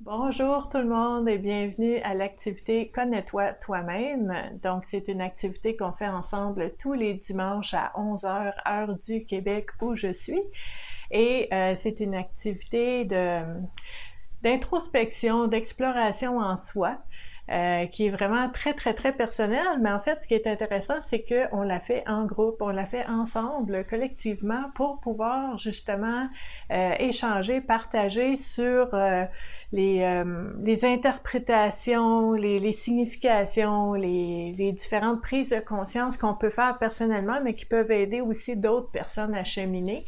Bonjour tout le monde et bienvenue à l'activité Connais-toi toi-même. Donc, c'est une activité qu'on fait ensemble tous les dimanches à 11 heures, heure du Québec où je suis. Et c'est une activité d'introspection, d'exploration en soi, qui est vraiment très, très, très personnelle. Mais en fait, ce qui est intéressant, c'est qu'on la fait en groupe, on la fait ensemble, collectivement, pour pouvoir justement échanger, partager sur les interprétations, les significations, les différentes prises de conscience qu'on peut faire personnellement, mais qui peuvent aider aussi d'autres personnes à cheminer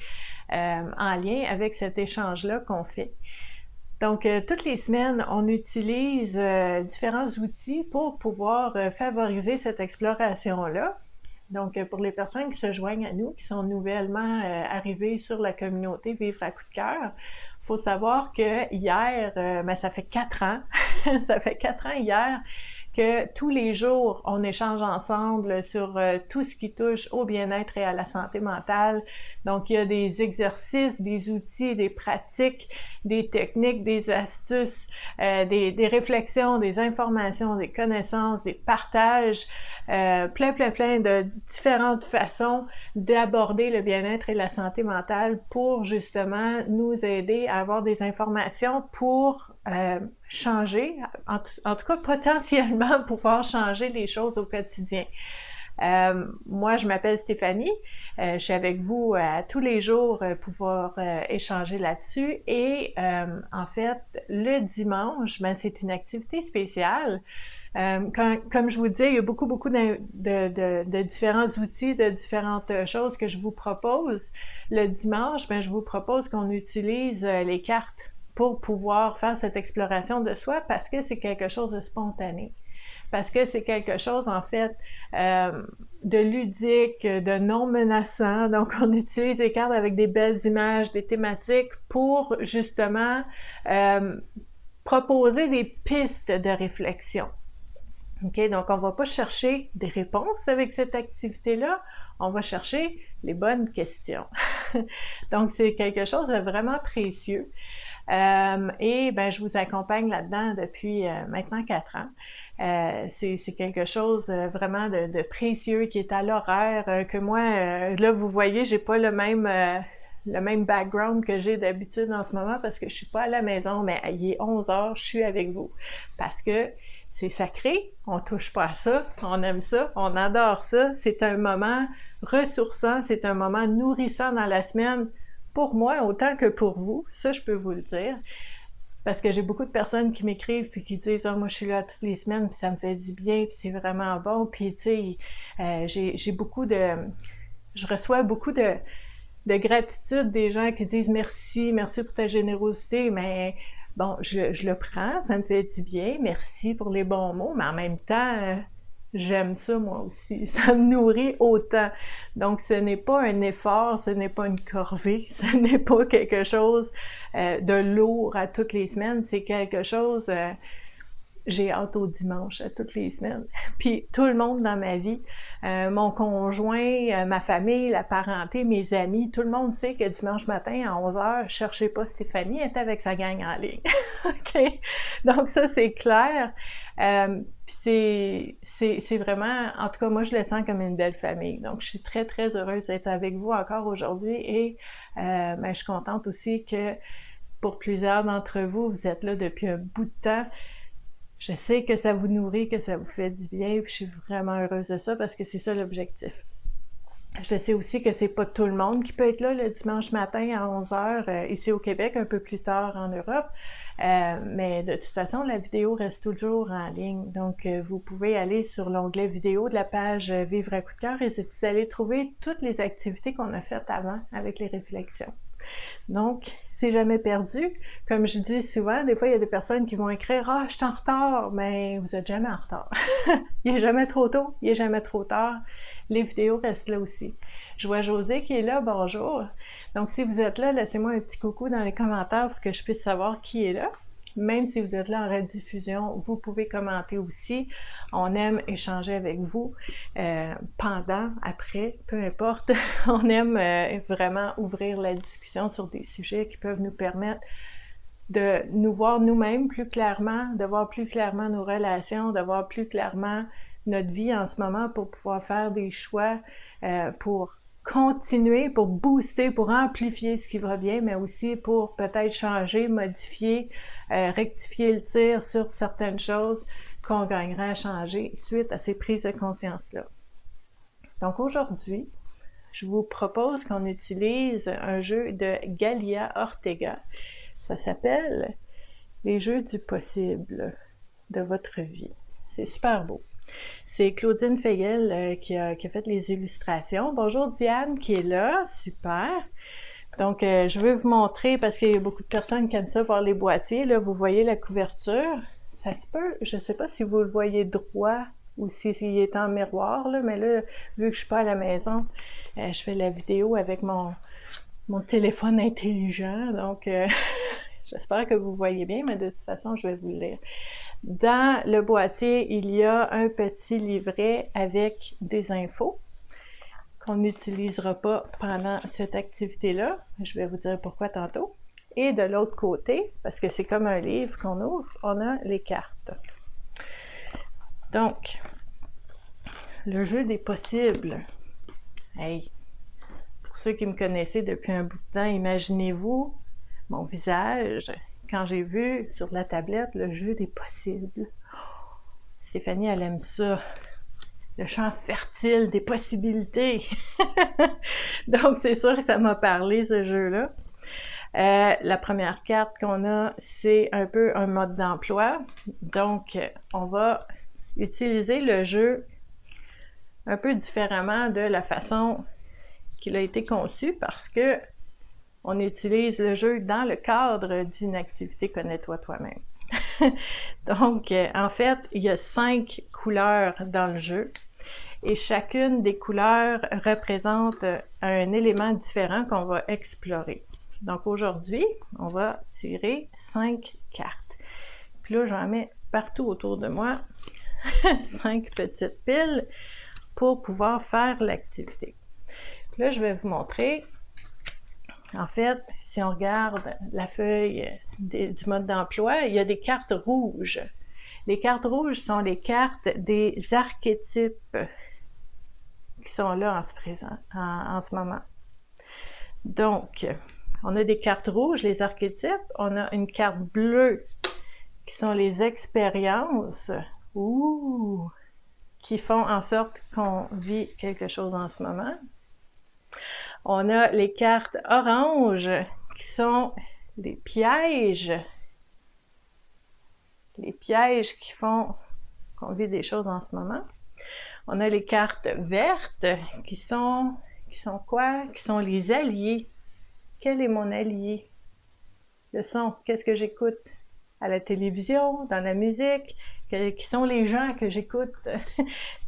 en lien avec cet échange-là qu'on fait. Donc, toutes les semaines, on utilise différents outils pour pouvoir favoriser cette exploration-là. Donc, pour les personnes qui se joignent à nous, qui sont nouvellement arrivées sur la communauté Vivre à coup de cœur, il faut savoir que hier, ça fait 4 ans, ça fait 4 ans hier que tous les jours, on échange ensemble sur tout ce qui touche au bien-être et à la santé mentale. Donc, il y a des exercices, des outils, des pratiques, des techniques, des astuces, des réflexions, des informations, des connaissances, des partages, plein de différentes façons d'aborder le bien-être et la santé mentale pour justement nous aider à avoir des informations pour changer, en tout cas potentiellement pouvoir changer les choses au quotidien. Moi, je m'appelle Stéphanie. Je suis avec vous tous les jours pouvoir échanger là-dessus. Et en fait, le dimanche, c'est une activité spéciale. Comme je vous dis, il y a beaucoup de différents outils, de différentes choses que je vous propose. Le dimanche, je vous propose qu'on utilise les cartes pour pouvoir faire cette exploration de soi parce que c'est quelque chose de spontané. Parce que c'est quelque chose, en fait, de ludique, de non menaçant. Donc, on utilise les cartes avec des belles images, des thématiques pour, justement, proposer des pistes de réflexion. OK? Donc, on va pas chercher des réponses avec cette activité-là, on va chercher les bonnes questions. Donc, c'est quelque chose de vraiment précieux. Et je vous accompagne là-dedans depuis maintenant 4 ans. C'est quelque chose vraiment de précieux qui est à l'horaire, que moi, là, vous voyez, j'ai pas le même background que j'ai d'habitude en ce moment parce que je suis pas à la maison, mais il est 11 heures, je suis avec vous. Parce que c'est sacré, on touche pas à ça, on aime ça, on adore ça, c'est un moment ressourçant, c'est un moment nourrissant dans la semaine, pour moi autant que pour vous, ça je peux vous le dire, parce que j'ai beaucoup de personnes qui m'écrivent puis qui disent moi je suis là toutes les semaines puis ça me fait du bien puis c'est vraiment bon puis tu sais j'ai beaucoup de je reçois beaucoup de gratitude des gens qui disent merci pour ta générosité, mais bon, je le prends, ça me fait du bien, merci pour les bons mots, mais en même temps, j'aime ça moi aussi, ça me nourrit autant. Donc ce n'est pas un effort, ce n'est pas une corvée, ce n'est pas quelque chose de lourd à toutes les semaines, c'est quelque chose j'ai hâte au dimanche à toutes les semaines. Puis tout le monde dans ma vie, mon conjoint, ma famille, la parenté, mes amis, tout le monde sait que dimanche matin à 11 heures, cherchez pas Stéphanie, elle est avec sa gang en ligne. OK? Donc ça, c'est clair. C'est vraiment, en tout cas, moi, je le sens comme une belle famille. Donc, je suis très, très heureuse d'être avec vous encore aujourd'hui et je suis contente aussi que pour plusieurs d'entre vous, vous êtes là depuis un bout de temps. Je sais que ça vous nourrit, que ça vous fait du bien, puis je suis vraiment heureuse de ça parce que c'est ça l'objectif. Je sais aussi que c'est pas tout le monde qui peut être là le dimanche matin à 11 heures ici au Québec, un peu plus tard en Europe. Mais de toute façon, la vidéo reste toujours en ligne. Donc, vous pouvez aller sur l'onglet vidéo de la page Vivre à coup de cœur et vous allez trouver toutes les activités qu'on a faites avant avec les réflexions. Donc, c'est jamais perdu. Comme je dis souvent, des fois, il y a des personnes qui vont écrire « Ah, je suis en retard », mais vous êtes jamais en retard. Il est jamais trop tôt, il est jamais trop tard. Les vidéos restent là aussi. Je vois José qui est là, bonjour. Donc, si vous êtes là, laissez-moi un petit coucou dans les commentaires pour que je puisse savoir qui est là. Même si vous êtes là en rediffusion, vous pouvez commenter aussi. On aime échanger avec vous pendant, après, peu importe. On aime vraiment ouvrir la discussion sur des sujets qui peuvent nous permettre de nous voir nous-mêmes plus clairement, de voir plus clairement nos relations, de voir plus clairement notre vie en ce moment pour pouvoir faire des choix, pour continuer, pour booster, pour amplifier ce qui va bien, mais aussi pour peut-être changer, modifier, rectifier le tir sur certaines choses qu'on gagnerait à changer suite à ces prises de conscience-là. Donc aujourd'hui, je vous propose qu'on utilise un jeu de Galia Ortega. Ça s'appelle Les jeux du possible de votre vie. C'est super beau. C'est Claudine Fayel qui a fait les illustrations. Bonjour Diane qui est là, super. Donc je veux vous montrer, parce qu'il y a beaucoup de personnes qui aiment ça voir les boîtiers, là, vous voyez la couverture. Ça se peut, je ne sais pas si vous le voyez droit ou s'il est en miroir, là, mais là, vu que je suis pas à la maison, je fais la vidéo avec mon téléphone intelligent, donc j'espère que vous voyez bien, mais de toute façon, je vais vous le lire. Dans le boîtier, il y a un petit livret avec des infos qu'on n'utilisera pas pendant cette activité-là. Je vais vous dire pourquoi tantôt. Et de l'autre côté, parce que c'est comme un livre qu'on ouvre, on a les cartes. Donc, le jeu des possibles. Hey, pour ceux qui me connaissaient depuis un bout de temps, imaginez-vous mon visage quand j'ai vu sur la tablette le jeu des possibles. Stéphanie, elle aime ça. Le champ fertile des possibilités. Donc, c'est sûr que ça m'a parlé, ce jeu-là. La première carte qu'on a, c'est un peu un mode d'emploi. Donc, on va utiliser le jeu un peu différemment de la façon qu'il a été conçu, parce que on utilise le jeu dans le cadre d'une activité Connais-toi toi-même. Donc, en fait, il y a 5 couleurs dans le jeu et chacune des couleurs représente un élément différent qu'on va explorer. Donc, aujourd'hui, on va tirer 5 cartes. Puis là, j'en mets partout autour de moi 5 petites piles pour pouvoir faire l'activité. Là, je vais vous montrer. En fait, si on regarde la feuille du mode d'emploi, il y a des cartes rouges. Les cartes rouges sont les cartes des archétypes qui sont là en ce moment. Donc, on a des cartes rouges, les archétypes. On a une carte bleue qui sont les expériences qui font en sorte qu'on vit quelque chose en ce moment. On a les cartes oranges qui sont les pièges qui font qu'on vit des choses en ce moment. On a les cartes vertes qui sont quoi? Qui sont les alliés. Quel est mon allié? Le son, qu'est-ce que j'écoute à la télévision, dans la musique? Qui sont les gens que j'écoute?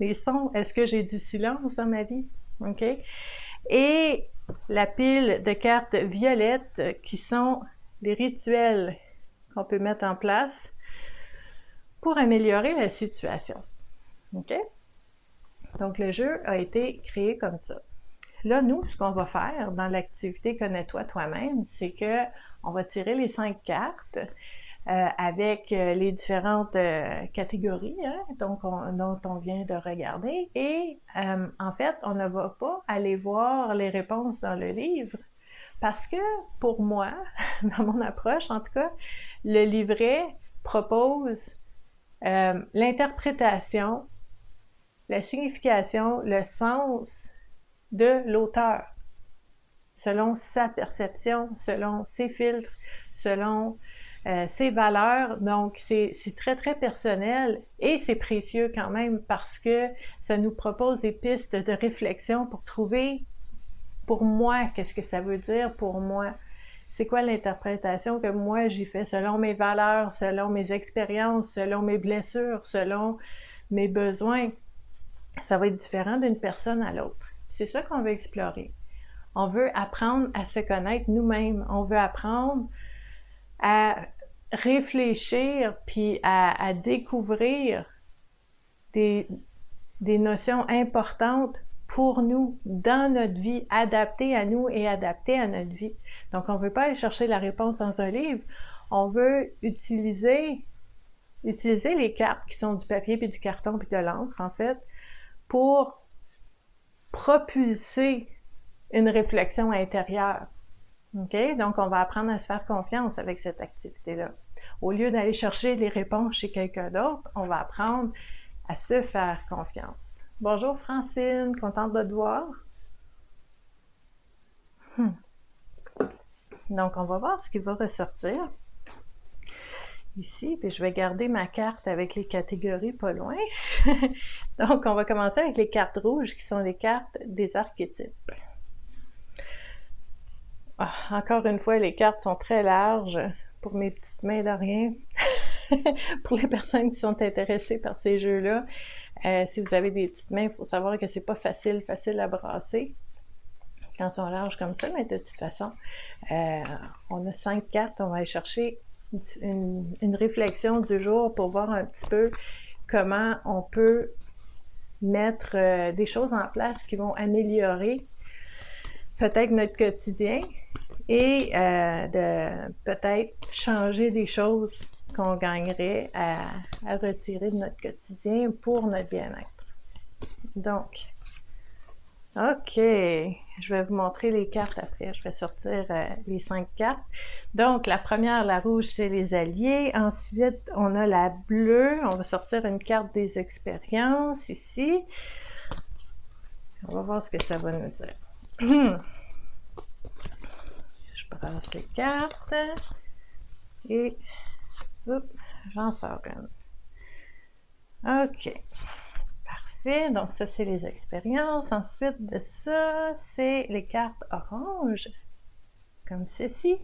Les sons, est-ce que j'ai du silence dans ma vie? OK? Et la pile de cartes violettes qui sont les rituels qu'on peut mettre en place pour améliorer la situation. OK? Donc, le jeu a été créé comme ça. Là, nous, ce qu'on va faire dans l'activité Connais-toi toi-même, c'est que on va tirer les 5 cartes avec les différentes catégories dont on vient de regarder. Et en fait, on ne va pas aller voir les réponses dans le livre parce que pour moi, dans mon approche en tout cas, le livret propose l'interprétation, la signification, le sens de l'auteur selon sa perception, selon ses filtres, selon ses valeurs. Donc, c'est très, très personnel et c'est précieux quand même parce que ça nous propose des pistes de réflexion pour trouver, pour moi, qu'est-ce que ça veut dire pour moi? C'est quoi l'interprétation que moi j'y fais selon mes valeurs, selon mes expériences, selon mes blessures, selon mes besoins? Ça va être différent d'une personne à l'autre. C'est ça qu'on veut explorer. On veut apprendre à se connaître nous-mêmes. On veut apprendre à réfléchir puis à découvrir des notions importantes pour nous, dans notre vie, adaptées à nous et adaptées à notre vie. Donc, on ne veut pas aller chercher la réponse dans un livre, on veut utiliser les cartes qui sont du papier, puis du carton, puis de l'encre, en fait, pour propulser une réflexion intérieure. OK? Donc, on va apprendre à se faire confiance avec cette activité-là. Au lieu d'aller chercher les réponses chez quelqu'un d'autre, on va apprendre à se faire confiance. Bonjour Francine, contente de te voir. Donc, on va voir ce qui va ressortir ici, puis je vais garder ma carte avec les catégories pas loin. Donc, on va commencer avec les cartes rouges qui sont les cartes des archétypes. Encore une fois, les cartes sont très larges pour mes petites mains de rien. Pour les personnes qui sont intéressées par ces jeux-là, si vous avez des petites mains, il faut savoir que c'est pas facile à brasser quand ils sont larges comme ça, mais de toute façon, on a 5 cartes, on va aller chercher une réflexion du jour pour voir un petit peu comment on peut mettre des choses en place qui vont améliorer peut-être notre quotidien et de peut-être changer des choses qu'on gagnerait à retirer de notre quotidien pour notre bien-être. Donc, OK, je vais vous montrer les cartes après. Je vais sortir les 5 cartes. Donc, la première, la rouge, c'est les alliés. Ensuite, on a la bleue. On va sortir une carte des expériences ici. On va voir ce que ça va nous dire. Je brasse les cartes et j'en sors une. OK. Parfait. Donc, ça, c'est les expériences. Ensuite de ça, c'est les cartes oranges, comme ceci,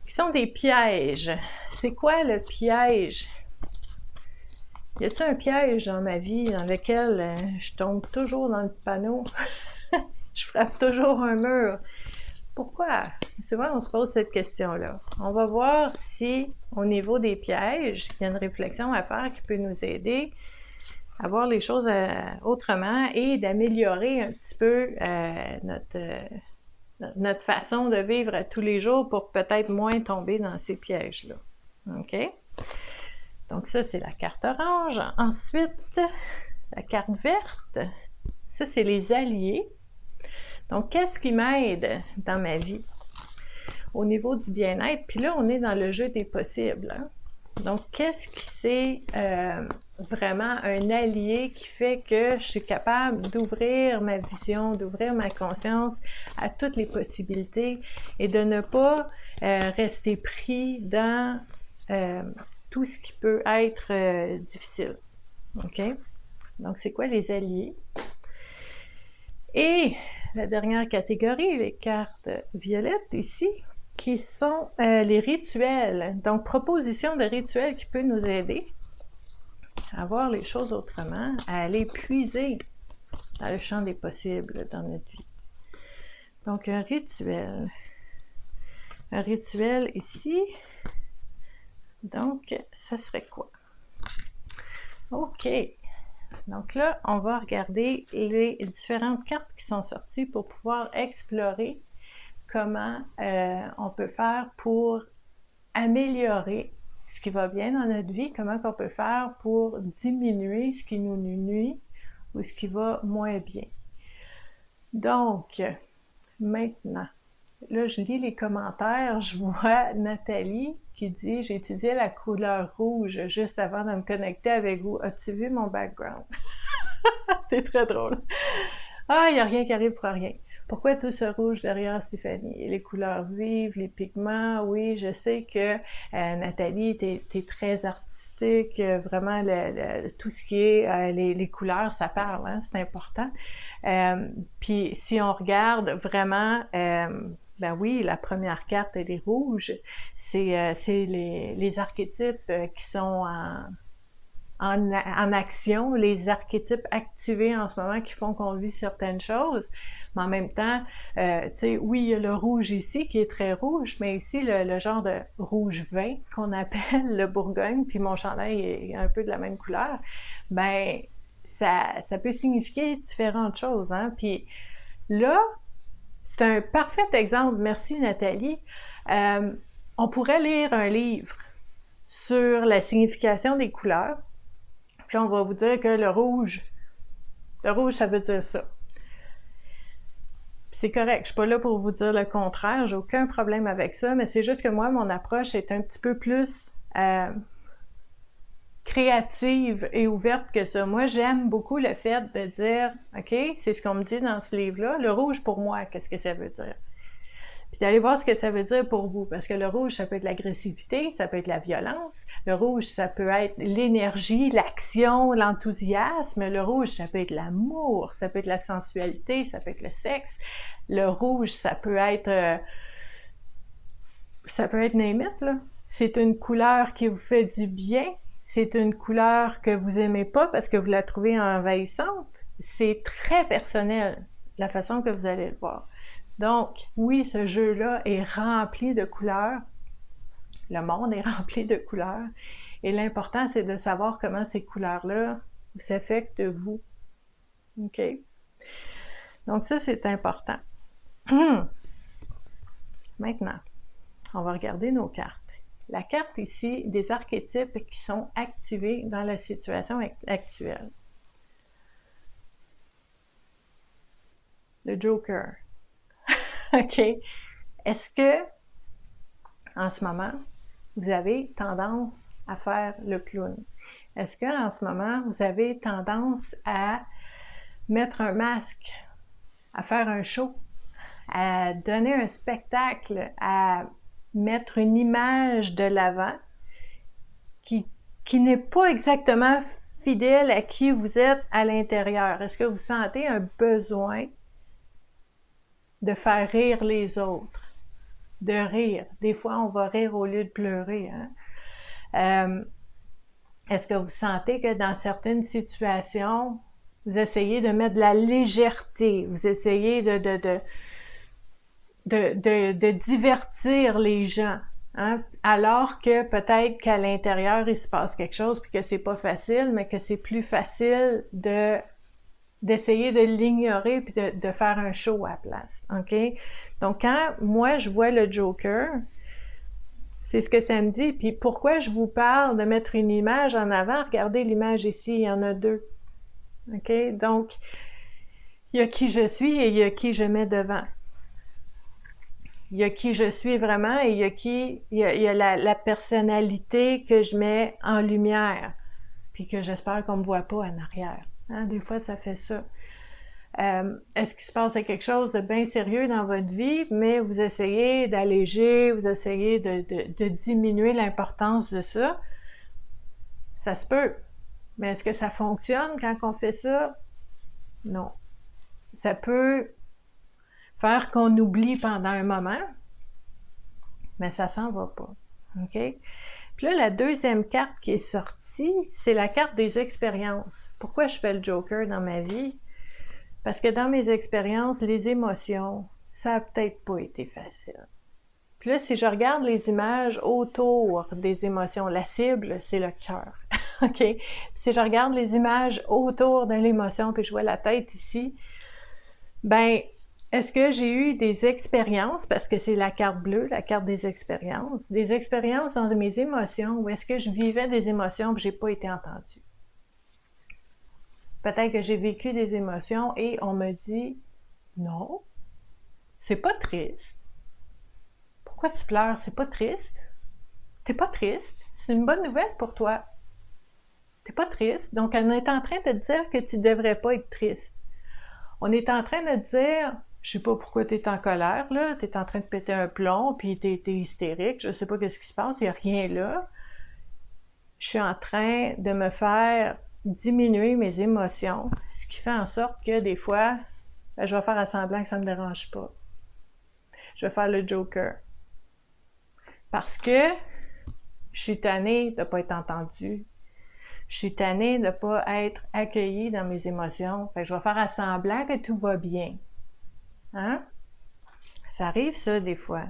qui sont des pièges. C'est quoi le piège? Y a-t-il un piège dans ma vie dans lequel je tombe toujours dans le panneau? Je frappe toujours un mur. Pourquoi? Souvent, on se pose cette question-là. On va voir si, au niveau des pièges, il y a une réflexion à faire qui peut nous aider à voir les choses autrement et d'améliorer un petit peu notre façon de vivre à tous les jours pour peut-être moins tomber dans ces pièges-là. OK? Donc ça, c'est la carte orange. Ensuite, la carte verte. Ça, c'est les alliés. Donc, qu'est-ce qui m'aide dans ma vie au niveau du bien-être? Puis là, on est dans le jeu des possibles. Hein? Donc, qu'est-ce qui c'est vraiment un allié qui fait que je suis capable d'ouvrir ma vision, d'ouvrir ma conscience à toutes les possibilités et de ne pas rester pris dans tout ce qui peut être difficile. OK? Donc, c'est quoi les alliés? Et la dernière catégorie, les cartes violettes ici, qui sont les rituels. Donc, proposition de rituels qui peut nous aider à voir les choses autrement, à aller puiser dans le champ des possibles dans notre vie. Donc, un rituel. Un rituel ici. Donc, ça serait quoi? OK. Donc là, on va regarder les différentes cartes qui sont sorties pour pouvoir explorer comment on peut faire pour améliorer ce qui va bien dans notre vie, comment on peut faire pour diminuer ce qui nous nuit ou ce qui va moins bien. Donc, maintenant, là, je lis les commentaires, je vois Nathalie qui dit « J'ai étudié la couleur rouge juste avant de me connecter avec vous. As-tu vu mon background? » C'est très drôle. Ah, il n'y a rien qui arrive pour rien. Pourquoi tout ce rouge derrière Stéphanie? Les couleurs vives, les pigments, oui, je sais que Nathalie, t'es très artistique, vraiment tout ce qui est les couleurs, ça parle, hein, c'est important. Puis si on regarde vraiment, ben oui, la première carte, elle est rouge, c'est les archétypes qui sont en action, les archétypes activés en ce moment qui font qu'on vit certaines choses. Mais en même temps, tu sais, oui, il y a le rouge ici qui est très rouge, mais ici, le genre de rouge vin qu'on appelle le Bourgogne, puis mon chandail est un peu de la même couleur, ben ça peut signifier différentes choses. Hein? Puis là, c'est un parfait exemple. Merci Nathalie. On pourrait lire un livre sur la signification des couleurs, puis on va vous dire que le rouge, ça veut dire ça. C'est correct, je suis pas là pour vous dire le contraire, j'ai aucun problème avec ça, mais c'est juste que moi, mon approche est un petit peu plus créative et ouverte que ça. Moi, j'aime beaucoup le fait de dire, OK, c'est ce qu'on me dit dans ce livre-là, le rouge pour moi, qu'est-ce que ça veut dire? Puis d'aller voir ce que ça veut dire pour vous, parce que le rouge, ça peut être l'agressivité, ça peut être la violence, le rouge, ça peut être l'énergie, l'action, l'enthousiasme, le rouge, ça peut être l'amour, ça peut être la sensualité, ça peut être le sexe, le rouge, ça peut être name it, là. C'est une couleur qui vous fait du bien, c'est une couleur que vous aimez pas parce que vous la trouvez envahissante. C'est très personnel, la façon que vous allez le voir. Donc, oui, ce jeu-là est rempli de couleurs. Le monde est rempli de couleurs. Et l'important, c'est de savoir comment ces couleurs-là s'affectent vous. OK? Donc, ça, c'est important. Maintenant, on va regarder nos cartes. La carte ici, des archétypes qui sont activés dans la situation actuelle. Le Joker. OK. Est-ce que, en ce moment, vous avez tendance à faire le clown? Est-ce que, en ce moment, vous avez tendance à mettre un masque, à faire un show, à donner un spectacle, à mettre une image de l'avant qui n'est pas exactement fidèle à qui vous êtes à l'intérieur? Est-ce que vous sentez un besoin de faire rire les autres, de rire? Des fois, on va rire au lieu de pleurer. Hein? Est-ce que vous sentez que dans certaines situations, vous essayez de mettre de la légèreté, vous essayez de divertir les gens, hein? Alors que peut-être qu'à l'intérieur, il se passe quelque chose puis que c'est pas facile, mais que c'est plus facile d'essayer de l'ignorer puis de faire un show à la place, OK? Donc, quand moi, je vois le Joker, c'est ce que ça me dit. Puis pourquoi je vous parle de mettre une image en avant? Regardez l'image ici, il y en a deux, OK? Donc, il y a qui je suis et il y a qui je mets devant. Il y a qui je suis vraiment et il y a la personnalité que je mets en lumière, puis que j'espère qu'on me voit pas en arrière. Hein? Des fois, ça fait ça. Est-ce qu'il se passe quelque chose de bien sérieux dans votre vie, mais vous essayez d'alléger, vous essayez de diminuer l'importance de ça? Ça se peut. Mais est-ce que ça fonctionne quand on fait ça? Non. Ça peut faire qu'on oublie pendant un moment, mais ça s'en va pas. OK? Puis là, la deuxième carte qui est sortie, c'est la carte des expériences. Pourquoi je fais le Joker dans ma vie? Parce que dans mes expériences, les émotions, ça a peut-être pas été facile. Puis là, si je regarde les images autour des émotions, la cible, c'est le cœur. OK? Si je regarde les images autour de l'émotion, puis je vois la tête ici, ben, est-ce que j'ai eu des expériences, parce que c'est la carte bleue, la carte des expériences dans mes émotions, ou est-ce que je vivais des émotions et j'ai pas été entendue? Peut-être que j'ai vécu des émotions et on me dit « Non, c'est pas triste. Pourquoi tu pleures? C'est pas triste. T'es pas triste. C'est une bonne nouvelle pour toi. T'es pas triste. » Donc, on est en train de te dire que tu devrais pas être triste. On est en train de te dire « Je sais pas pourquoi t'es en colère, là. T'es en train de péter un plomb, puis t'es hystérique. Je sais pas qu'est-ce qui se passe. Il y a rien là. Je suis en train de me faire diminuer mes émotions, ce qui fait en sorte que des fois, je vais faire à semblant que ça me dérange pas. Je vais faire le Joker. Parce que je suis tannée de pas être entendue. Je suis tannée de pas être accueillie dans mes émotions. Fait que je vais faire à semblant que tout va bien. Hein? Ça arrive ça des fois.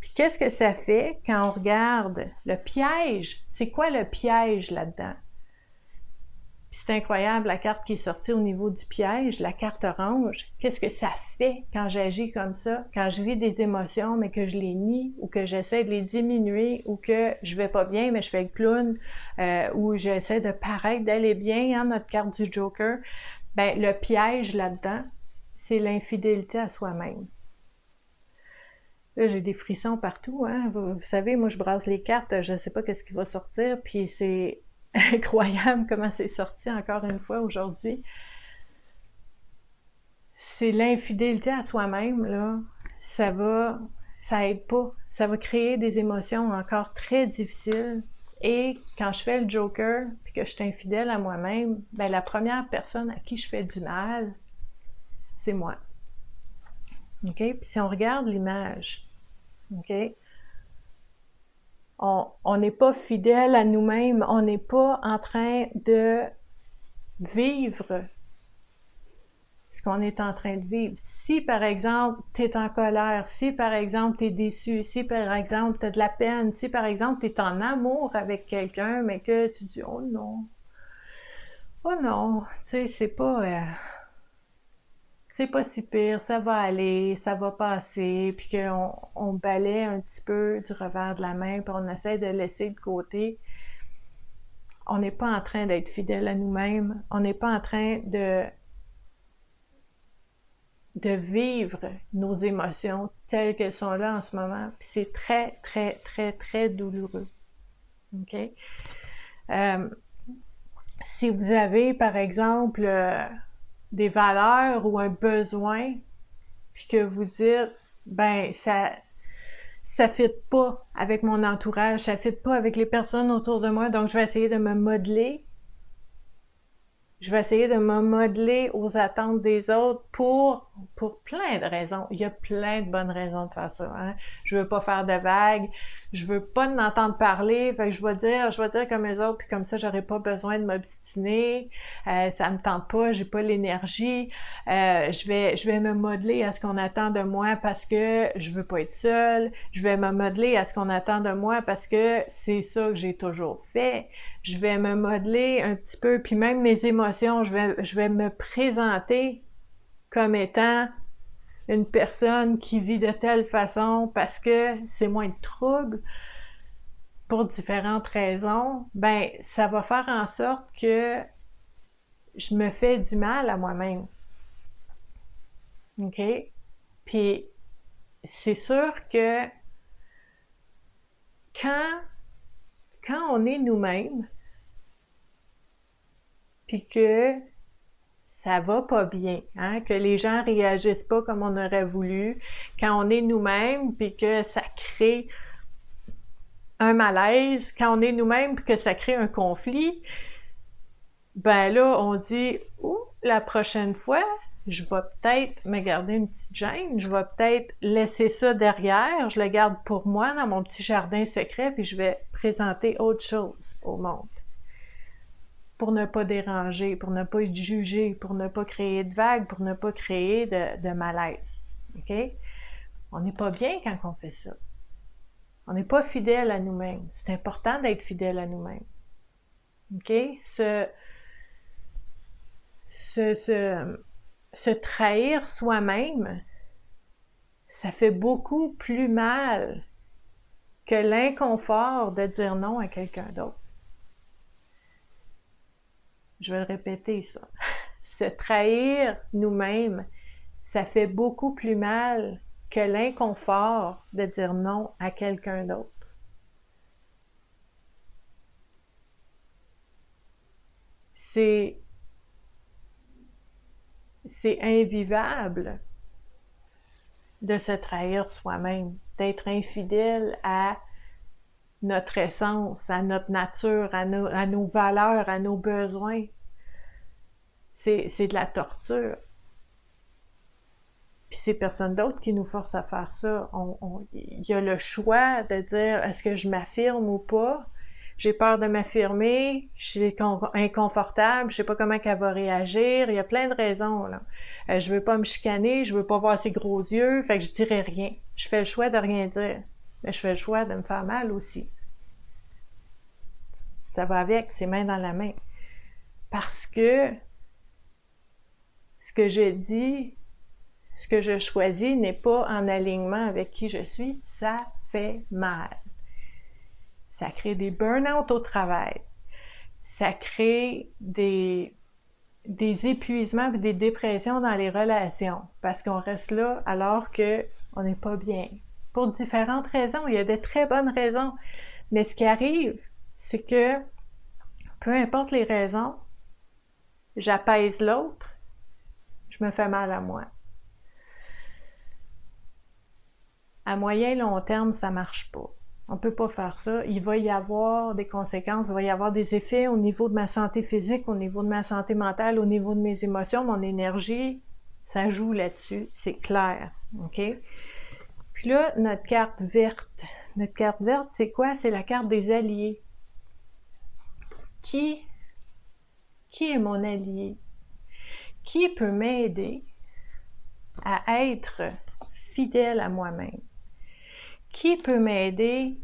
Puis qu'est-ce que ça fait quand on regarde le piège? C'est quoi le piège là-dedans? Puis c'est incroyable la carte qui est sortie au niveau du piège, la carte orange. Qu'est-ce que ça fait quand j'agis comme ça, quand je vis des émotions mais que je les nie ou que j'essaie de les diminuer ou que je vais pas bien mais je fais le clown ou j'essaie de paraître d'aller bien, hein, notre carte du Joker. Ben le piège là-dedans, c'est l'infidélité à soi-même. Là, j'ai des frissons partout, hein. Vous savez, moi, je brasse les cartes, je ne sais pas qu'est-ce qui va sortir, puis c'est incroyable comment c'est sorti encore une fois aujourd'hui. C'est l'infidélité à soi-même, là. Ça aide pas. Ça va créer des émotions encore très difficiles. Et quand je fais le Joker, puis que je suis infidèle à moi-même, ben la première personne à qui je fais du mal, c'est moi. OK? Puis si on regarde l'image, OK? On n'est pas fidèle à nous-mêmes, on n'est pas en train de vivre ce qu'on est en train de vivre. Si, par exemple, tu es en colère, si, par exemple, tu es déçu, si, par exemple, tu as de la peine, si, par exemple, tu es en amour avec quelqu'un, mais que tu dis « Oh non, tu sais, c'est pas si pire, ça va aller, ça va passer », puis qu'on balaie un petit peu du revers de la main, puis on essaie de laisser de côté. On n'est pas en train d'être fidèle à nous-mêmes, on n'est pas en train de vivre nos émotions telles qu'elles sont là en ce moment. Puis c'est très, très, très, très douloureux. OK? Si vous avez, par exemple, des valeurs ou un besoin, puis que vous dites, ben, ça fit pas avec mon entourage, ça fit pas avec les personnes autour de moi, donc je vais essayer de me modeler. Je vais essayer de me modeler aux attentes des autres pour plein de raisons. Il y a plein de bonnes raisons de faire ça. Hein? Je veux pas faire de vagues. Je veux pas m'entendre parler. Fait que je vais dire comme les autres, puis comme ça, j'aurai pas besoin de m'obstiner. Ça me tente pas, j'ai pas l'énergie. Je vais me modeler à ce qu'on attend de moi parce que je veux pas être seule. Je vais me modeler à ce qu'on attend de moi parce que c'est ça que j'ai toujours fait. Je vais me modeler un petit peu, puis même mes émotions, je vais me présenter comme étant une personne qui vit de telle façon parce que c'est moins de trouble pour différentes raisons. Ben, ça va faire en sorte que je me fais du mal à moi-même. OK? Puis, c'est sûr que quand on est nous-mêmes, puis que ça va pas bien, hein, que les gens réagissent pas comme on aurait voulu, quand on est nous-mêmes, puis que ça crée un malaise, quand on est nous-mêmes, puis que ça crée un conflit, ben là, on dit « Ouh, la prochaine fois, je vais peut-être me garder une petite gêne, je vais peut-être laisser ça derrière, je le garde pour moi dans mon petit jardin secret, puis je vais présenter autre chose au monde. » Pour ne pas déranger, pour ne pas être jugé, pour ne pas créer de vagues, pour ne pas créer de malaise. OK? On n'est pas bien quand on fait ça. On n'est pas fidèle à nous-mêmes. C'est important d'être fidèle à nous-mêmes. OK? Se trahir soi-même, ça fait beaucoup plus mal que l'inconfort de dire non à quelqu'un d'autre. Je vais le répéter, ça. Se trahir nous-mêmes, ça fait beaucoup plus mal que l'inconfort de dire non à quelqu'un d'autre. C'est invivable de se trahir soi-même, d'être infidèle à notre essence, à notre nature, à nos valeurs, à nos besoins. C'est de la torture. Puis c'est personne d'autre qui nous force à faire ça. Il y a le choix de dire est-ce que je m'affirme ou pas. J'ai peur de m'affirmer, je suis inconfortable, je sais pas comment qu'elle va réagir. Il y a plein de raisons là. Je veux pas me chicaner, je veux pas voir ses gros yeux, fait que je dirai rien. Je fais le choix de rien dire, mais je fais le choix de me faire mal aussi. Ça va avec, c'est main dans la main. parce que ce que je dis, ce que je choisis n'est pas en alignement avec qui je suis, ça fait mal. Ça crée des burn-out au travail. Ça crée des épuisements et des dépressions dans les relations parce qu'on reste là alors qu'on n'est pas bien. Pour différentes raisons, il y a de très bonnes raisons. Mais ce qui arrive, c'est que peu importe les raisons, j'apaise l'autre, je me fais mal à moi. À moyen et long terme, ça marche pas. On peut pas faire ça. Il va y avoir des conséquences, il va y avoir des effets au niveau de ma santé physique, au niveau de ma santé mentale, au niveau de mes émotions, mon énergie. Ça joue là-dessus, c'est clair. OK? Puis là, notre carte verte. Notre carte verte, c'est quoi? C'est la carte des alliés. Qui est mon allié? Qui peut m'aider à être fidèle à moi-même? Qui peut m'aider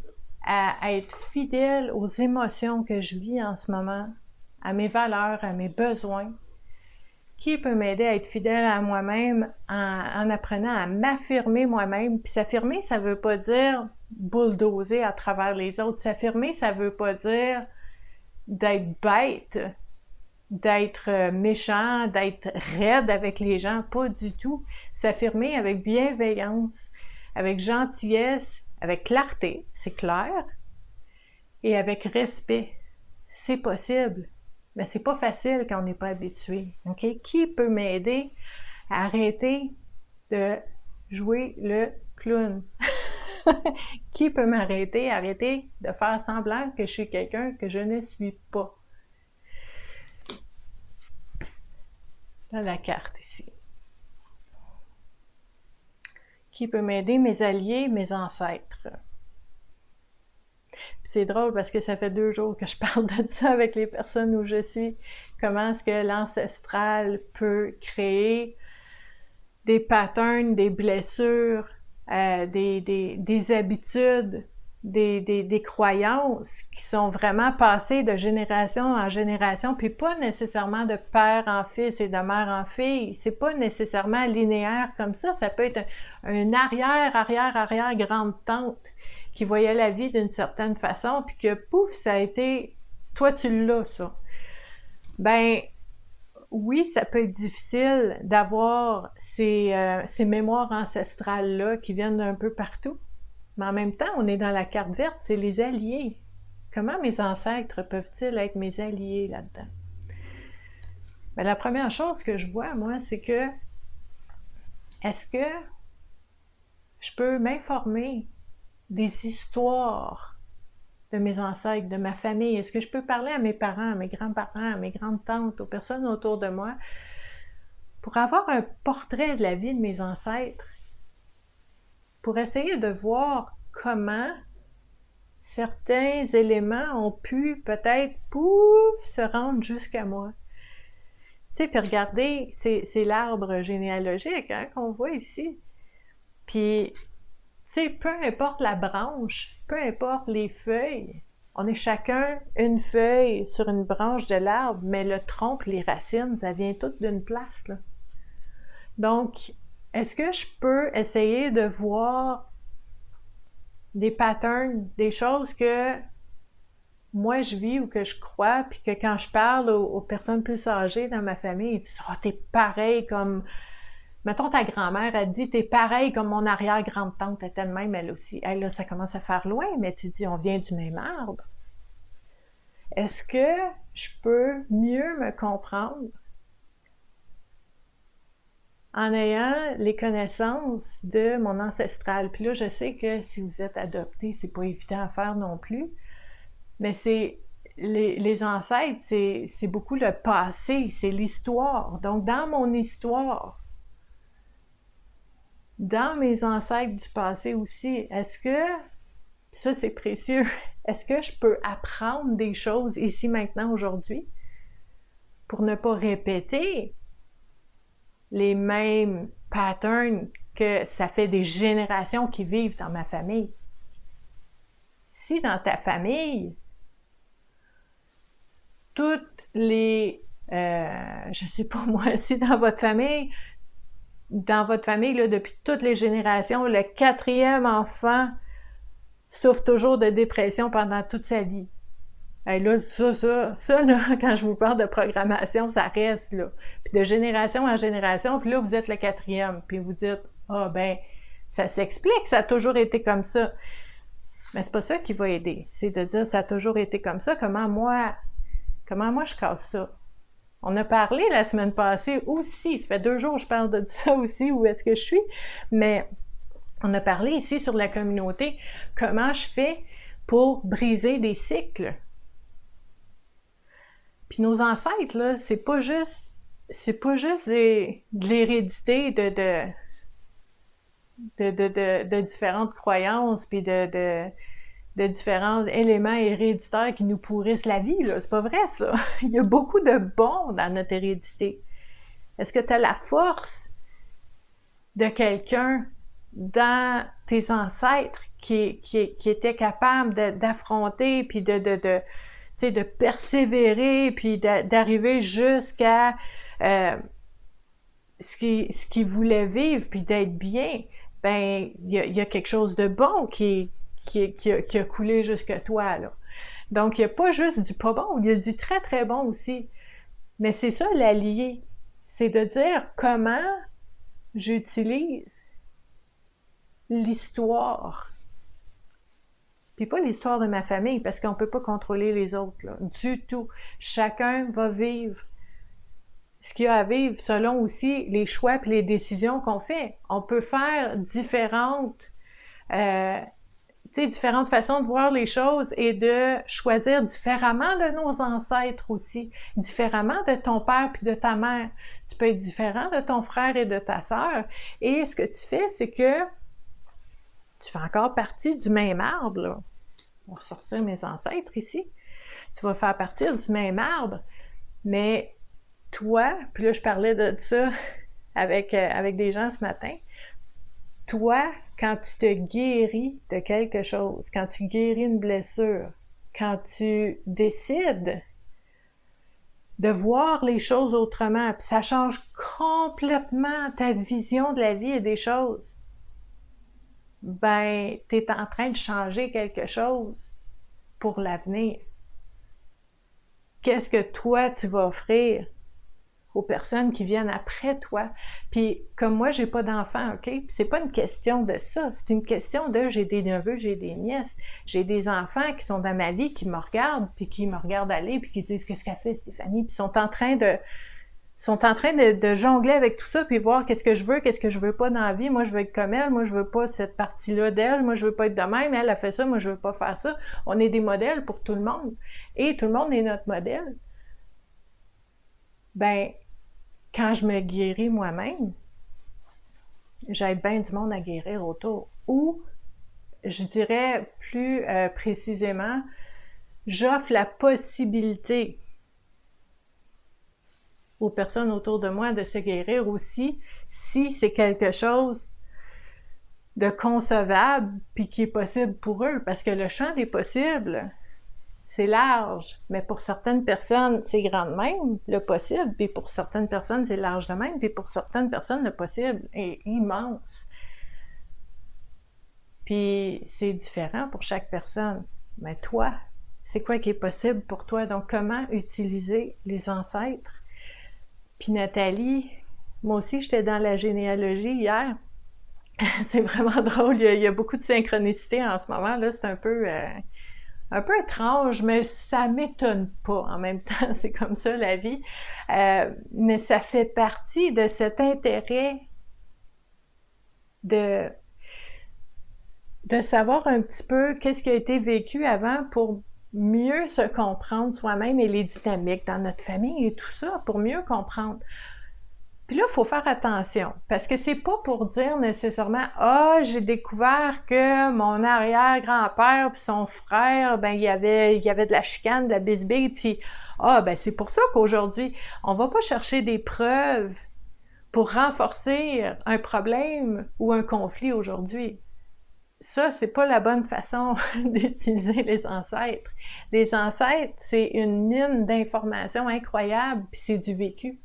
à être fidèle aux émotions que je vis en ce moment, à mes valeurs, à mes besoins? Qui peut m'aider à être fidèle à moi-même en apprenant à m'affirmer moi-même? Puis s'affirmer, ça veut pas dire bulldozer à travers les autres. S'affirmer, ça veut pas dire d'être bête, d'être méchant, d'être raide avec les gens, pas du tout. S'affirmer avec bienveillance, avec gentillesse, avec clarté, c'est clair, et avec respect. C'est possible, mais c'est pas facile quand on n'est pas habitué. Okay? Qui peut m'aider à arrêter de jouer le clown? Qui peut m'arrêter, arrêter de faire semblant que je suis quelqu'un que je ne suis pas? Là, la carte ici. Qui peut m'aider? Mes alliés, mes ancêtres. C'est drôle parce que ça fait 2 jours que je parle de ça avec les personnes où je suis. Comment est-ce que l'ancestral peut créer des patterns, des blessures, des habitudes, des croyances qui sont vraiment passées de génération en génération, puis pas nécessairement de père en fils et de mère en fille. C'est pas nécessairement linéaire comme ça. Ça peut être un arrière grande-tante qui voyait la vie d'une certaine façon, puis que pouf, ça a été toi tu l'as ça. Ben oui, ça peut être difficile d'avoir ces mémoires ancestrales-là qui viennent d'un peu partout. Mais en même temps, on est dans la carte verte, c'est les alliés. Comment mes ancêtres peuvent-ils être mes alliés là-dedans? Ben, la première chose que je vois, moi, c'est que est-ce que je peux m'informer des histoires de mes ancêtres, de ma famille? Est-ce que je peux parler à mes parents, à mes grands-parents, à mes grandes-tantes, aux personnes autour de moi pour avoir un portrait de la vie de mes ancêtres, pour essayer de voir comment certains éléments ont pu peut-être pouf se rendre jusqu'à moi. Tu sais, puis regardez, c'est l'arbre généalogique hein, qu'on voit ici. Puis, tu sais, peu importe la branche, peu importe les feuilles, on est chacun une feuille sur une branche de l'arbre, mais le tronc, les racines, ça vient tout d'une place, là. Donc, est-ce que je peux essayer de voir des patterns, des choses que moi je vis ou que je crois, puis que quand je parle aux personnes plus âgées dans ma famille, ils disent « Ah, t'es pareil comme... » Mettons ta grand-mère, elle dit « T'es pareil comme mon arrière-grande-tante, elle est elle-même, elle aussi. » Hey, là, ça commence à faire loin, mais tu dis « On vient du même arbre. » Est-ce que je peux mieux me comprendre en ayant les connaissances de mon ancestral? Puis là, je sais que si vous êtes adopté, c'est pas évident à faire non plus, mais c'est les ancêtres, c'est beaucoup le passé, c'est l'histoire. Donc, dans mon histoire, dans mes ancêtres du passé aussi, est-ce que, ça c'est précieux, est-ce que je peux apprendre des choses ici, maintenant, aujourd'hui, pour ne pas répéter les mêmes patterns que ça fait des générations qui vivent dans ma famille? Si dans ta famille, toutes les je sais pas moi, si dans votre famille, là, depuis toutes les générations, le quatrième enfant souffre toujours de dépression pendant toute sa vie. Et là, ça, là, quand je vous parle de programmation, ça reste, là. Puis de génération en génération, puis là, vous êtes le quatrième, puis vous dites, ah, ben, ça s'explique, ça a toujours été comme ça. Mais c'est pas ça qui va aider. C'est de dire, ça a toujours été comme ça, comment moi je casse ça? On a parlé la semaine passée aussi, ça fait 2 jours que je parle de ça aussi, où est-ce que je suis, mais on a parlé ici sur la communauté, comment je fais pour briser des cycles. Puis nos ancêtres, là, c'est pas juste de l'hérédité de différentes croyances, puis de différents éléments héréditaires qui nous pourrissent la vie, là. C'est pas vrai, ça. Il y a beaucoup de bon dans notre hérédité. Est-ce que tu as la force de quelqu'un dans tes ancêtres qui était capable d'affronter, puis de persévérer, puis d'arriver jusqu'à ce qu'il voulait vivre, puis d'être bien? Ben, il y a quelque chose de bon qui a coulé jusqu'à toi, là. Donc, il n'y a pas juste du pas bon, il y a du très, très bon aussi. Mais c'est ça, l'allier. C'est de dire comment j'utilise l'histoire. Puis pas l'histoire de ma famille, parce qu'on peut pas contrôler les autres, là, du tout. Chacun va vivre ce qu'il y a à vivre selon aussi les choix et les décisions qu'on fait. On peut faire différentes façons de voir les choses et de choisir différemment de nos ancêtres aussi, différemment de ton père puis de ta mère. Tu peux être différent de ton frère et de ta sœur. Et ce que tu fais, c'est que tu fais encore partie du même arbre, là. On va sortir mes ancêtres ici. Tu vas faire partie du même arbre, mais toi, puis là je parlais de ça avec des gens ce matin, toi, quand tu te guéris de quelque chose, quand tu guéris une blessure, quand tu décides de voir les choses autrement, puis ça change complètement ta vision de la vie et des choses, ben, tu es en train de changer quelque chose pour l'avenir. Qu'est-ce que toi, tu vas offrir aux personnes qui viennent après toi? Puis, comme moi, j'ai pas d'enfants, OK? Puis c'est pas une question de ça. C'est une question de j'ai des neveux, j'ai des nièces, j'ai des enfants qui sont dans ma vie, qui me regardent, puis qui me regardent aller, puis qui disent qu'est-ce qu'elle fait, Stéphanie? Puis sont en train de jongler avec tout ça, puis voir qu'est-ce que je veux pas dans la vie. Moi, je veux être comme elle, moi, je veux pas cette partie-là d'elle, moi, je veux pas être de même, elle a fait ça, moi, je veux pas faire ça. On est des modèles pour tout le monde. Et tout le monde est notre modèle. Ben, quand je me guéris moi-même, j'aide bien du monde à guérir autour. Ou, je dirais plus précisément, j'offre la possibilité aux personnes autour de moi de se guérir aussi si c'est quelque chose de concevable puis qui est possible pour eux. Parce que le champ des possibles, c'est large, mais pour certaines personnes, c'est grand de même, le possible, puis pour certaines personnes, c'est large de même, puis pour certaines personnes, le possible est immense. Puis c'est différent pour chaque personne. Mais toi, c'est quoi qui est possible pour toi? Donc, comment utiliser les ancêtres? Puis Nathalie, moi aussi, j'étais dans la généalogie hier. C'est vraiment drôle, il y a beaucoup de synchronicité en ce moment, là, c'est un peu étrange, mais ça m'étonne pas en même temps, c'est comme ça la vie. Mais ça fait partie de cet intérêt de savoir un petit peu qu'est-ce qui a été vécu avant pour mieux se comprendre soi-même et les dynamiques dans notre famille et tout ça, pour mieux comprendre. Puis là, il faut faire attention, parce que c'est pas pour dire nécessairement « Ah, j'ai découvert que mon arrière-grand-père puis son frère, ben il y avait de la chicane, de la bisbille, puis ah, ben c'est pour ça qu'aujourd'hui, on va pas chercher des preuves pour renforcer un problème ou un conflit aujourd'hui. » ça, c'est pas la bonne façon d'utiliser les ancêtres. Les ancêtres, c'est une mine d'informations incroyables, puis c'est du vécu,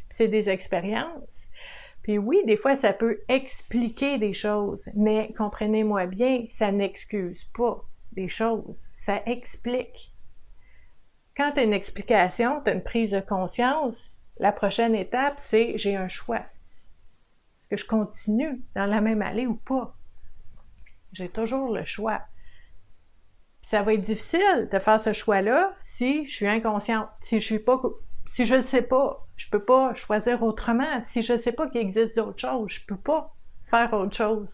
puis c'est des expériences. Puis oui, des fois, ça peut expliquer des choses, mais comprenez-moi bien, ça n'excuse pas des choses, ça explique. Quand tu as une explication, tu as une prise de conscience, la prochaine étape, c'est j'ai un choix. Est-ce que je continue dans la même allée ou pas? J'ai toujours le choix. Puis ça va être difficile de faire ce choix-là si je suis inconsciente, si je le sais pas, je peux pas choisir autrement. Si je sais pas qu'il existe d'autres choses, je peux pas faire autre chose.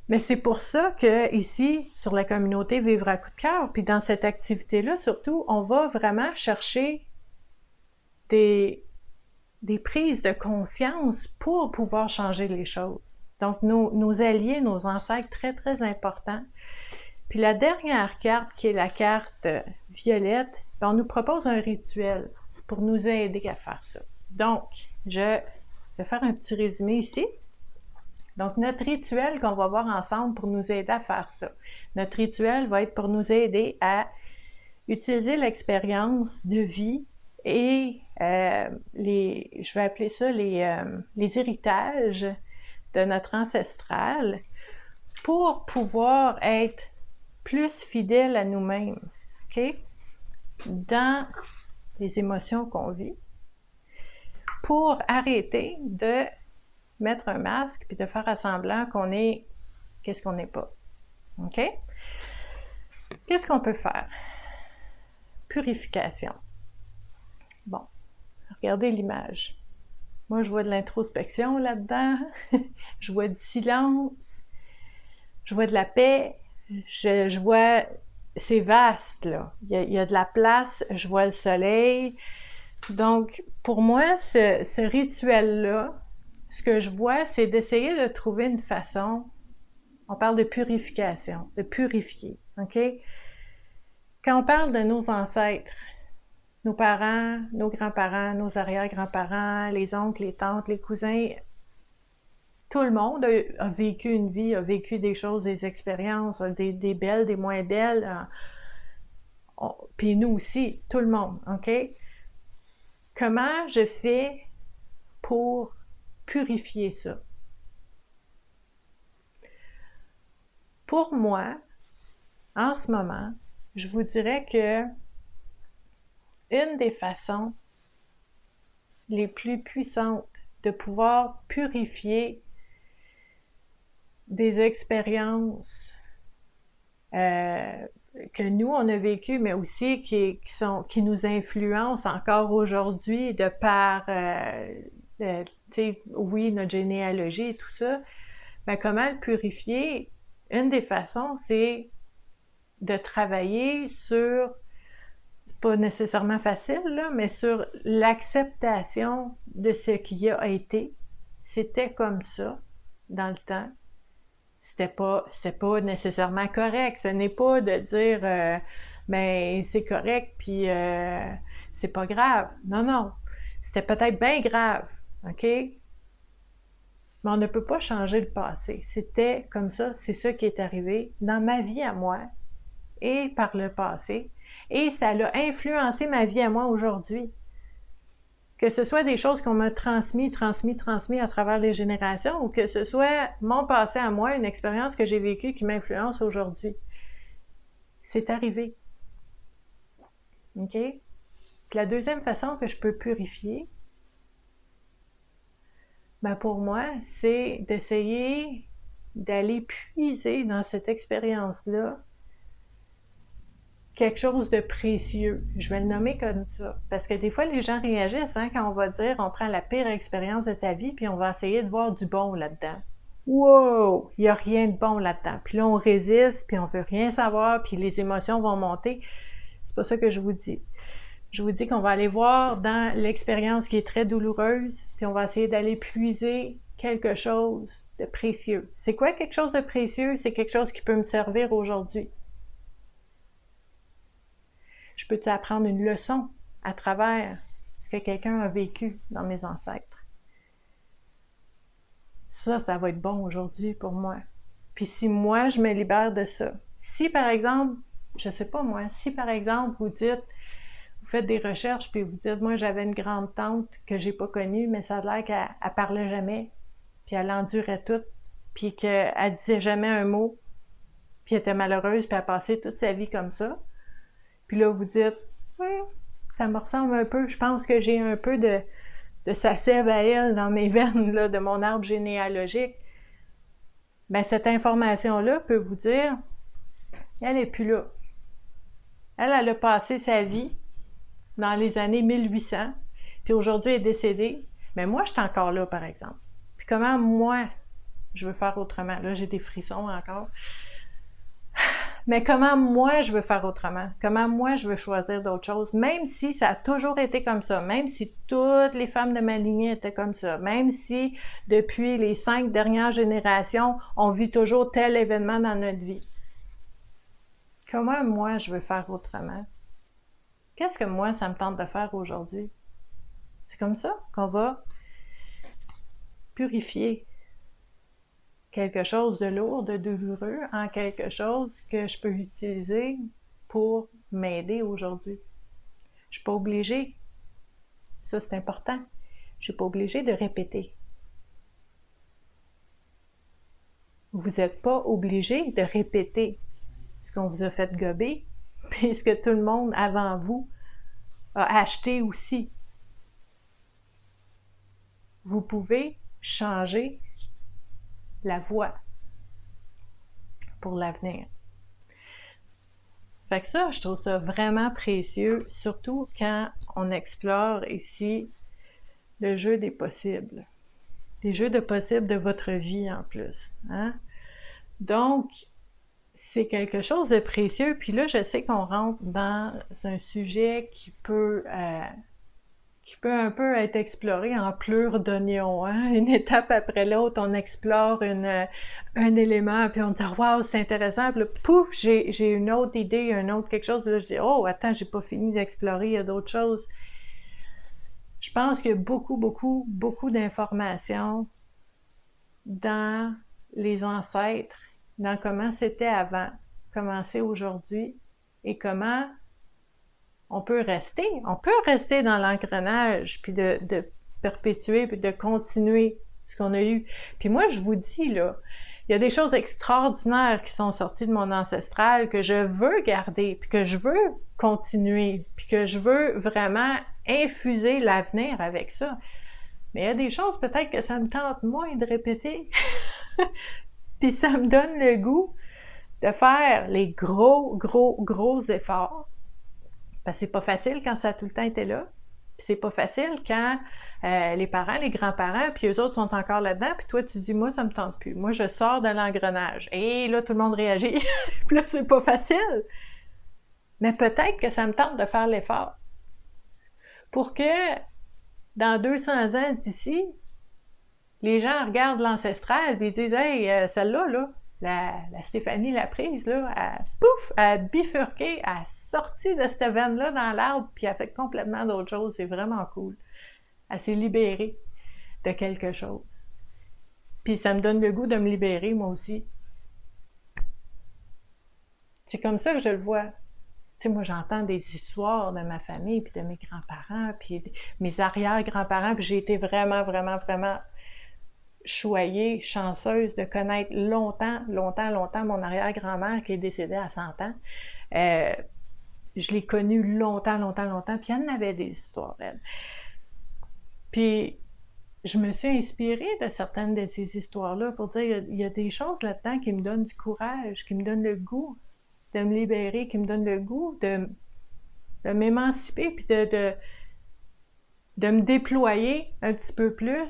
Mais c'est pour ça que ici, sur la communauté Vivre à coup de cœur, puis dans cette activité-là, surtout, on va vraiment chercher des prises de conscience pour pouvoir changer les choses. Donc, nos alliés, nos ancêtres, très, très importants. Puis la dernière carte, qui est la carte violette, on nous propose un rituel pour nous aider à faire ça. Donc, je vais faire un petit résumé ici. Donc, notre rituel qu'on va voir ensemble pour nous aider à faire ça. Notre rituel va être pour nous aider à utiliser l'expérience de vie et je vais appeler ça les héritages de notre ancestral pour pouvoir être plus fidèles à nous-mêmes, OK? Dans les émotions qu'on vit, pour arrêter de mettre un masque puis de faire semblant qu'on est qu'est-ce qu'on n'est pas. OK? Qu'est-ce qu'on peut faire? Purification. Bon, regardez l'image. Moi, je vois de l'introspection là-dedans, je vois du silence, je vois de la paix, je vois, c'est vaste, là. Il y a de la place, je vois le soleil. Donc, pour moi, ce rituel-là, ce que je vois, c'est d'essayer de trouver une façon, on parle de purification, de purifier, OK? Quand on parle de nos ancêtres, nos parents, nos grands-parents, nos arrière-grands-parents, les oncles, les tantes, les cousins, tout le monde a vécu une vie, a vécu des choses, des expériences, des belles, des moins belles. Puis nous aussi, tout le monde, OK? Comment je fais pour purifier ça? Pour moi, en ce moment, je vous dirais que une des façons les plus puissantes de pouvoir purifier des expériences que nous, on a vécues, mais aussi qui nous influencent encore aujourd'hui de par, oui, notre généalogie et tout ça, ben, comment le purifier? Une des façons, c'est de travailler sur, pas nécessairement facile, là, mais sur l'acceptation de ce qui a été. C'était comme ça dans le temps. C'était pas nécessairement correct. Ce n'est pas de dire mais c'est correct puis c'est pas grave. Non, non. C'était peut-être bien grave, OK? Mais on ne peut pas changer le passé. C'était comme ça, c'est ça qui est arrivé dans ma vie à moi et par le passé. Et ça a influencé ma vie à moi aujourd'hui. Que ce soit des choses qu'on m'a transmis à travers les générations ou que ce soit mon passé à moi, une expérience que j'ai vécue qui m'influence aujourd'hui. C'est arrivé. OK? Puis la deuxième façon que je peux purifier, ben pour moi, c'est d'essayer d'aller puiser dans cette expérience-là quelque chose de précieux. Je vais le nommer comme ça. Parce que des fois, les gens réagissent quand on va dire on prend la pire expérience de ta vie puis on va essayer de voir du bon là-dedans. Wow! Il n'y a rien de bon là-dedans. Puis là, on résiste, puis on veut rien savoir, puis les émotions vont monter. C'est pas ça que je vous dis. Je vous dis qu'on va aller voir dans l'expérience qui est très douloureuse, puis on va essayer d'aller puiser quelque chose de précieux. C'est quoi quelque chose de précieux? C'est quelque chose qui peut me servir aujourd'hui. Je peux-tu apprendre une leçon à travers ce que quelqu'un a vécu dans mes ancêtres? Ça va être bon aujourd'hui pour moi. Puis si moi, je me libère de ça. Si par exemple, je sais pas moi, si par exemple vous dites, vous faites des recherches puis vous dites, moi j'avais une grande tante que j'ai pas connue, mais ça a l'air qu'elle parlait jamais, puis elle endurait tout, puis qu'elle disait jamais un mot, puis elle était malheureuse, puis elle passait toute sa vie comme ça. Puis là, vous dites, ça me ressemble un peu, je pense que j'ai un peu de sa sève à elle dans mes veines, là, de mon arbre généalogique. Ben, cette information-là peut vous dire, elle est plus là. Elle a passé sa vie dans les années 1800, puis aujourd'hui elle est décédée. Mais moi, je suis encore là, par exemple. Puis comment moi, je veux faire autrement? Là, j'ai des frissons encore. Mais comment moi, je veux faire autrement? Comment moi, je veux choisir d'autres choses? Même si ça a toujours été comme ça, même si toutes les femmes de ma lignée étaient comme ça, même si depuis les 5 dernières générations, on vit toujours tel événement dans notre vie. Comment moi, je veux faire autrement? Qu'est-ce que moi, ça me tente de faire aujourd'hui? C'est comme ça qu'on va purifier quelque chose de lourd, de douloureux, en quelque chose que je peux utiliser pour m'aider aujourd'hui. Je suis pas obligée, ça c'est important, je suis pas obligée de répéter. Vous n'êtes pas obligé de répéter ce qu'on vous a fait gober, puis ce que tout le monde avant vous a acheté aussi. Vous pouvez changer la voie pour l'avenir. Fait que ça, je trouve ça vraiment précieux, surtout quand on explore ici le jeu des possibles. Des jeux de possibles de votre vie en plus. Hein? Donc, c'est quelque chose de précieux. Puis là, je sais qu'on rentre dans un sujet qui peut un peu être exploré en pleurs d'oignon. Hein? Une étape après l'autre, on explore un élément, puis on dit « Wow, c'est intéressant! » Puis là, pouf, j'ai une autre idée, un autre quelque chose. Puis là, je dis « Oh, attends, j'ai pas fini d'explorer, il y a d'autres choses. » Je pense qu'il y a beaucoup d'informations dans les ancêtres, dans comment c'était avant, comment c'est aujourd'hui, et comment on peut rester dans l'engrenage, puis de perpétuer, puis de continuer ce qu'on a eu. Puis moi, je vous dis, là, il y a des choses extraordinaires qui sont sorties de mon ancestral que je veux garder, puis que je veux continuer, puis que je veux vraiment infuser l'avenir avec ça. Mais il y a des choses peut-être que ça me tente moins de répéter. Puis ça me donne le goût de faire les gros efforts. Parce que c'est pas facile quand ça a tout le temps été là. Puis c'est pas facile quand les parents, les grands-parents, puis eux autres sont encore là-dedans, puis toi tu dis, moi ça me tente plus. Moi je sors de l'engrenage. Et là tout le monde réagit. Puis là c'est pas facile. Mais peut-être que ça me tente de faire l'effort. Pour que dans 200 ans d'ici, les gens regardent l'ancestral et disent « Hey, celle-là, là, la Stéphanie Laprise, là, elle a bifurqué, elle a sorti de cette veine-là dans l'arbre, puis elle a fait complètement d'autres choses. C'est vraiment cool. Elle s'est libérée de quelque chose. Puis ça me donne le goût de me libérer, moi aussi. C'est comme ça que je le vois. Tu sais, moi, j'entends des histoires de ma famille, puis de mes grands-parents, puis mes arrière-grands-parents, puis j'ai été vraiment choyée, chanceuse de connaître longtemps mon arrière-grand-mère qui est décédée à 100 ans. Je l'ai connue longtemps, puis elle en avait des histoires, elle. Puis je me suis inspirée de certaines de ces histoires-là pour dire, il y a des choses là-dedans qui me donnent du courage, qui me donnent le goût de me libérer, qui me donnent le goût de m'émanciper, puis de me déployer un petit peu plus.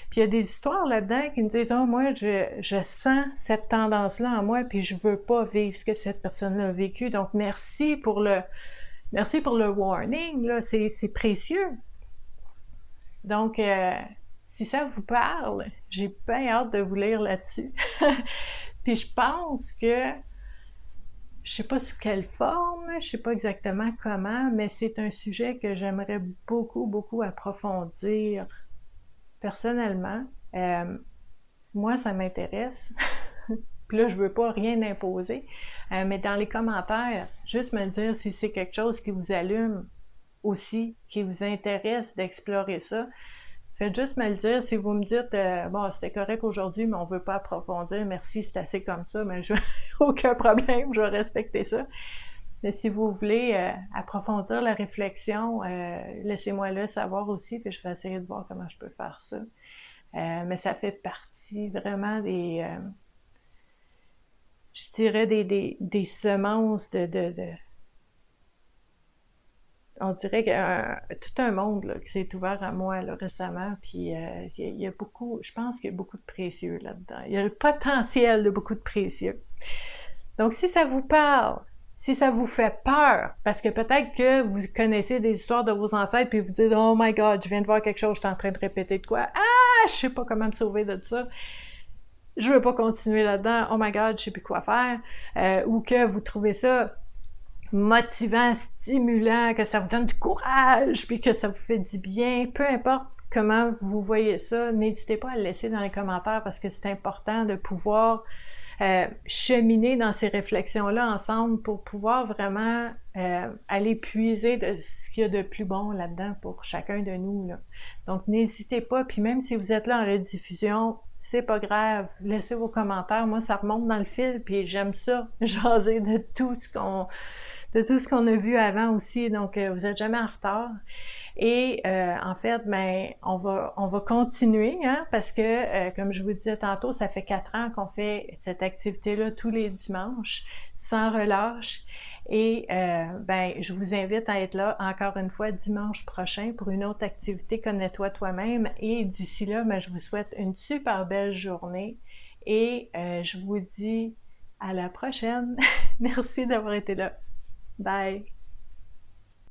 Puis il y a des histoires là-dedans qui me disent « Oh, moi, je sens cette tendance-là en moi, puis je veux pas vivre ce que cette personne-là a vécu. Donc, merci pour le warning, là, c'est précieux. » Donc, si ça vous parle, j'ai bien hâte de vous lire là-dessus. Puis je pense que, je sais pas sous quelle forme, je sais pas exactement comment, mais c'est un sujet que j'aimerais beaucoup approfondir personnellement. Moi, ça m'intéresse. Puis là, je veux pas rien imposer, mais dans les commentaires, juste me dire si c'est quelque chose qui vous allume aussi, qui vous intéresse d'explorer ça. Faites juste me le dire. Si vous me dites bon, c'était correct aujourd'hui, mais on veut pas approfondir, merci, c'est assez comme ça, mais je aucun problème, je vais respecter ça. Mais si vous voulez approfondir la réflexion, laissez-moi le savoir aussi, puis je vais essayer de voir comment je peux faire ça. Mais ça fait partie vraiment je dirais des semences on dirait qu'il y a tout un monde là, qui s'est ouvert à moi là, récemment, puis il y a beaucoup, je pense qu'il y a beaucoup de précieux là-dedans. Il y a le potentiel de beaucoup de précieux. Donc, si ça vous parle, si ça vous fait peur, parce que peut-être que vous connaissez des histoires de vos ancêtres, puis vous dites, oh my God, je viens de voir quelque chose, je suis en train de répéter de quoi. Ah, je sais pas comment me sauver de ça. Je veux pas continuer là-dedans. Oh my God, je sais plus quoi faire. Ou que vous trouvez ça motivant, stimulant, que ça vous donne du courage, puis que ça vous fait du bien, peu importe comment vous voyez ça, n'hésitez pas à le laisser dans les commentaires parce que c'est important de pouvoir cheminer dans ces réflexions-là ensemble pour pouvoir vraiment aller puiser de ce qu'il y a de plus bon là-dedans pour chacun de nous, là. Donc n'hésitez pas, puis même si vous êtes là en rediffusion, c'est pas grave, laissez vos commentaires, moi ça remonte dans le fil, puis j'aime ça, jaser de tout ce qu'on a vu avant aussi, donc vous n'êtes jamais en retard. Et en fait, ben, on va continuer, hein, parce que, comme je vous disais tantôt, ça fait 4 ans qu'on fait cette activité-là tous les dimanches, sans relâche. Et ben, je vous invite à être là encore une fois dimanche prochain pour une autre activité Connais-toi toi-même. Et d'ici là, ben, je vous souhaite une super belle journée et je vous dis à la prochaine. Merci d'avoir été là. Bye!